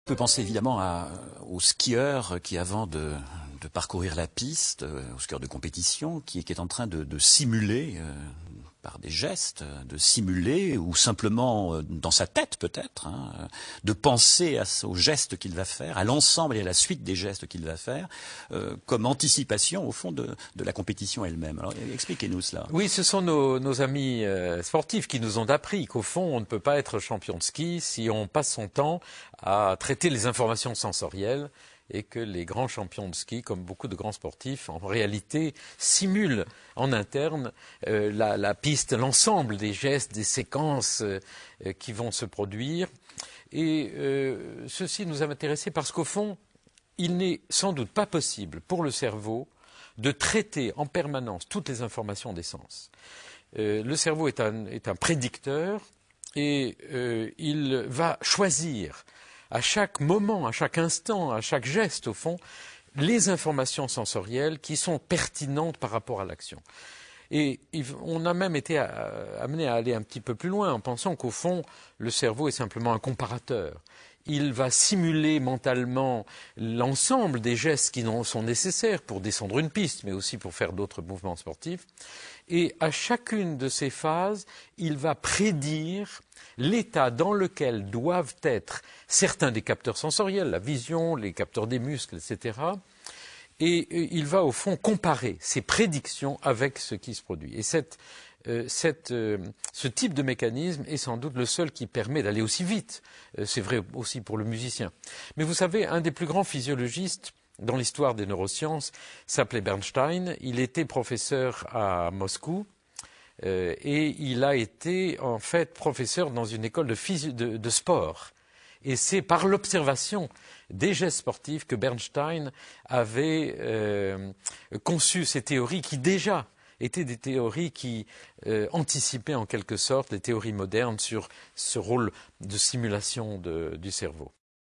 On peut penser évidemment aux skieurs qui, avant de parcourir la piste, aux skieurs de compétition, qui est en train de simuler, par des gestes, de simuler, ou simplement dans sa tête peut-être, de penser aux gestes qu'il va faire, à l'ensemble et à la suite des gestes qu'il va faire, comme anticipation au fond de la compétition elle-même. Alors expliquez-nous cela. Oui, ce sont nos amis sportifs qui nous ont appris qu'au fond, on ne peut pas être champion de ski si on passe son temps à traiter les informations sensorielles, et que les grands champions de ski, comme beaucoup de grands sportifs, en réalité simulent en interne la piste, l'ensemble des gestes, des séquences qui vont se produire. Et ceci nous a intéressés parce qu'au fond, il n'est sans doute pas possible pour le cerveau de traiter en permanence toutes les informations des sens. Le cerveau est un prédicteur et il va choisir à chaque moment, à chaque instant, à chaque geste, au fond, les informations sensorielles qui sont pertinentes par rapport à l'action. Et on a même été amené à aller un petit peu plus loin en pensant qu'au fond, le cerveau est simplement un comparateur. Il va simuler mentalement l'ensemble des gestes qui sont nécessaires pour descendre une piste, mais aussi pour faire d'autres mouvements sportifs. Et à chacune de ces phases, il va prédire l'état dans lequel doivent être certains des capteurs sensoriels, la vision, les capteurs des muscles, etc. Et il va au fond comparer ces prédictions avec ce qui se produit. Et ce type de mécanisme est sans doute le seul qui permet d'aller aussi vite. C'est vrai aussi pour le musicien. Mais vous savez, un des plus grands physiologistes dans l'histoire des neurosciences s'appelait Bernstein. Il était professeur à Moscou et il a été en fait professeur dans une école de sport. Et c'est par l'observation des gestes sportifs que Bernstein avait conçu ces théories qui déjà étaient des théories qui anticipaient en quelque sorte les théories modernes sur ce rôle de simulation du cerveau.